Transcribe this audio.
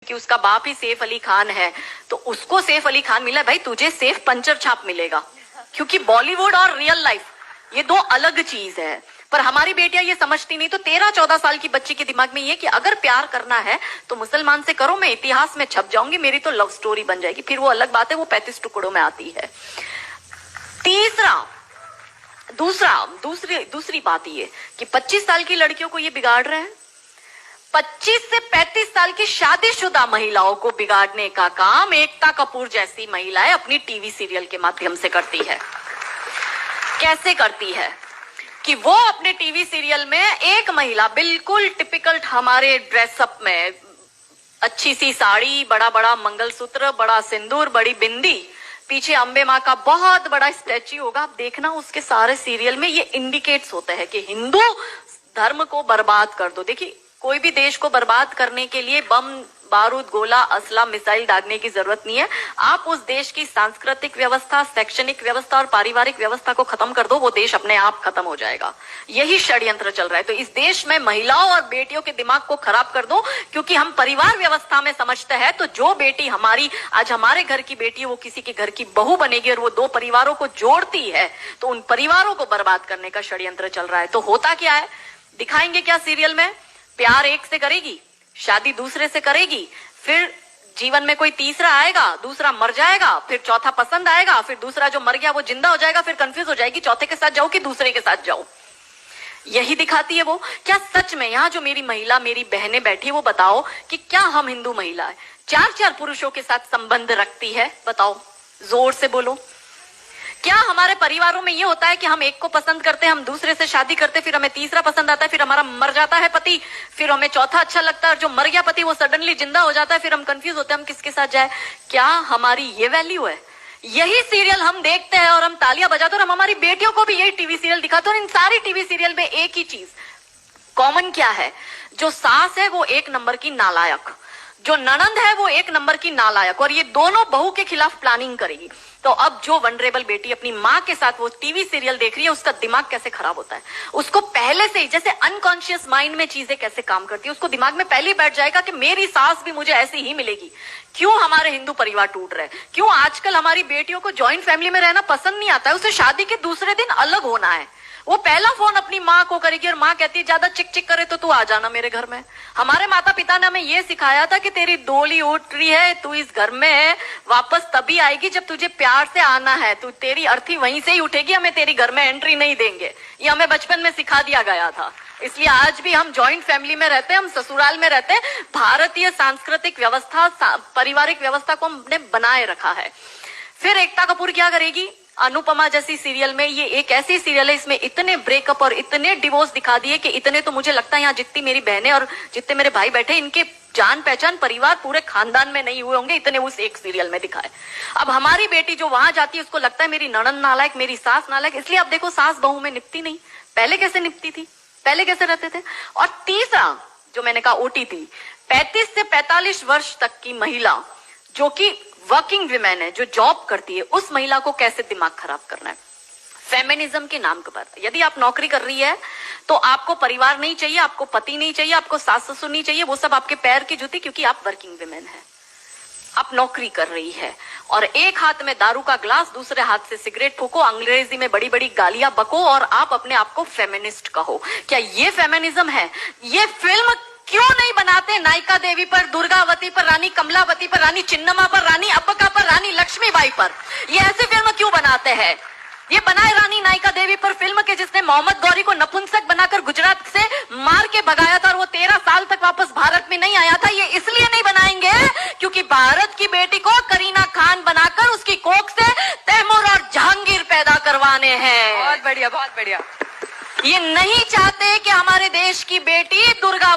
क्योंकि उसका बाप ही सैफ अली खान है, तो उसको सैफ अली खान मिला, भाई तुझे सैफ पंचर छाप मिलेगा, क्योंकि बॉलीवुड और रियल लाइफ ये दो अलग चीज है। पर हमारी बेटियां ये समझती नहीं। तो 13-14 साल की बच्ची के दिमाग में ये कि अगर प्यार करना है तो मुसलमान से करो, मैं इतिहास में छप जाऊंगी, मेरी तो लव स्टोरी बन जाएगी। फिर वो अलग बात है, वो 35 टुकड़ों में आती है। दूसरी बात ये कि 25 साल की लड़कियों को ये बिगाड़ रहे हैं। 25 से 35 साल की शादीशुदा महिलाओं को बिगाड़ने का काम एकता कपूर जैसी महिलाएं अपनी टीवी सीरियल के माध्यम से करती है। कैसे करती है कि वो अपने टीवी सीरियल में एक महिला बिल्कुल टिपिकल हमारे ड्रेसअप में, अच्छी सी साड़ी, बड़ा बड़ा मंगलसूत्र, बड़ा सिंदूर, बड़ी बिंदी, पीछे अंबे माँ का बहुत बड़ा स्टैच्यू होगा। आप देखना उसके सारे सीरियल में ये इंडिकेट्स होते हैं कि हिंदू धर्म को बर्बाद कर दो। देखिए, कोई भी देश को बर्बाद करने के लिए बम, बारूद, गोला, असला, मिसाइल दागने की जरूरत नहीं है। आप उस देश की सांस्कृतिक व्यवस्था, शैक्षणिक व्यवस्था और पारिवारिक व्यवस्था को खत्म कर दो, वो देश अपने आप खत्म हो जाएगा। यही षड्यंत्र चल रहा है। तो इस देश में महिलाओं और बेटियों के दिमाग को खराब कर दो, क्योंकि हम परिवार व्यवस्था में समझते हैं। तो जो बेटी हमारी आज हमारे घर की बेटी, वो किसी के घर की बहू बनेगी और वो दो परिवारों को जोड़ती है, तो उन परिवारों को बर्बाद करने का षड्यंत्र चल रहा है। तो होता क्या है, दिखाएंगे क्या सीरियल में? प्यार एक से करेगी, शादी दूसरे से करेगी, फिर जीवन में कोई तीसरा आएगा, दूसरा मर जाएगा, फिर चौथा पसंद आएगा, फिर दूसरा जो मर गया वो जिंदा हो जाएगा, फिर कंफ्यूज हो जाएगी चौथे के साथ जाओ कि दूसरे के साथ जाओ। यही दिखाती है वो। क्या सच में यहाँ जो मेरी महिला, मेरी बहनें बैठी, वो बताओ कि क्या हम हिंदू महिला है 4-4 पुरुषों के साथ संबंध रखती है? बताओ, जोर से बोलो। क्या हमारे परिवारों में ये होता है कि हम एक को पसंद करते हैं, हम दूसरे से शादी करते, फिर हमें तीसरा पसंद आता है, फिर हमारा मर जाता है पति, फिर हमें चौथा अच्छा लगता है, और जो मर गया पति वो सडनली जिंदा हो जाता है, फिर हम कंफ्यूज होते हैं हम किसके साथ जाए? क्या हमारी ये वैल्यू है? यही सीरियल हम देखते हैं और हम तालियां बजाते हैं, और हम हमारी बेटियों को भी यही टीवी सीरियल दिखाते हैं। और इन सारी टीवी सीरियल में एक ही चीज कॉमन क्या है? जो सास है वो एक नंबर की नालायक, जो ननंद है वो एक नंबर की नालायक, और ये दोनों बहू के खिलाफ प्लानिंग करेगी। तो अब जो वनरेबल बेटी अपनी माँ के साथ वो टीवी सीरियल देख रही है, उसका दिमाग कैसे खराब होता है, उसको पहले से ही, जैसे अनकॉन्शियस माइंड में चीजें कैसे काम करती है, उसको दिमाग में पहले ही बैठ जाएगा कि मेरी सास भी मुझे ऐसी ही मिलेगी। क्यों हमारे हिंदू परिवार टूट रहे हैं? क्यों आजकल हमारी बेटियों को जॉइंट फैमिली में रहना पसंद नहीं आता है? उसे शादी के दूसरे दिन अलग होना है। वो पहला फोन अपनी माँ को करेगी और माँ कहती है ज्यादा चिक चिक करे तो तू आ जाना मेरे घर में। हमारे माता पिता ने हमें ये सिखाया था कि तेरी डोली उठ रही है, तू इस घर में वापस तभी आएगी जब तुझे प्यार से आना है, तू तेरी अर्थी वहीं से ही उठेगी, हमें तेरी घर में एंट्री नहीं देंगे। ये हमें बचपन में सिखा दिया गया था। इसलिए आज भी हम जॉइंट फैमिली में रहते हैं, हम ससुराल में रहते हैं। भारतीय सांस्कृतिक व्यवस्था, पारिवारिक व्यवस्था को हमने बनाए रखा है। फिर एकता कपूर क्या करेगी? अनुपमा जैसी सीरियल में, ये एक ऐसी सीरियल है इसमें इतने ब्रेकअप और इतने डिवोर्स दिखा दिए कि इतने तो मुझे लगता है यहाँ जितनी मेरी बहनें और जितने मेरे भाई बैठे, इनके जान पहचान परिवार पूरे खानदान में नहीं हुए होंगे, इतने उस एक सीरियल में दिखाए। अब हमारी बेटी जो वहां जाती है, उसको लगता है मेरी ननंद नालायक, मेरी सास नालायक। इसलिए अब देखो सास बहू में निपती नहीं। पहले कैसे निपती थी, पहले कैसे रहते थे? और तीसरा जो मैंने कहा OTT, 35 से 45 वर्ष तक की महिला जो कि वर्किंग विमेन है, जो जॉब करती है, उस महिला को कैसे दिमाग खराब करना है फेमिनिज्म के नाम पर। यदि आप नौकरी कर रही है तो आपको परिवार नहीं चाहिए, आपको पति नहीं चाहिए, आपको सास ससुर नहीं चाहिए, वो सब आपके पैर की जूती, क्योंकि आप वर्किंग विमेन है, आप नौकरी कर रही है। और एक हाथ में दारू का ग्लास, दूसरे हाथ से सिगरेट फूको, अंग्रेजी में बड़ी बड़ी गालियां बको और आप अपने आप को फेमिनिस्ट कहो। क्या ये फेमिनिज्म है? ये फिल्म क्यों नहीं बनाते नायिका देवी पर, दुर्गावती पर, रानी कमलावती पर, रानी चिन्नमा पर, रानी अब्बका पर, रानी लक्ष्मीबाई पर? ये ऐसी फिल्म क्यों बनाते हैं? ये बनाए रानी नायिका देवी पर फिल्म के जिसने मोहम्मद गौरी को नपुंसक बनाकर गुजरात से मार के भगाया था और वो 13 साल तक वापस भारत में नहीं आया था। ये इसलिए नहीं बनाएंगे क्योंकि भारत की बेटी को करीना खान बनाकर उसकी कोख से तैमूर और जहांगीर पैदा करवाने हैं। बहुत बढ़िया, बहुत बढ़िया। ये नहीं चाहते कि हमारे देश की बेटी दुर्गा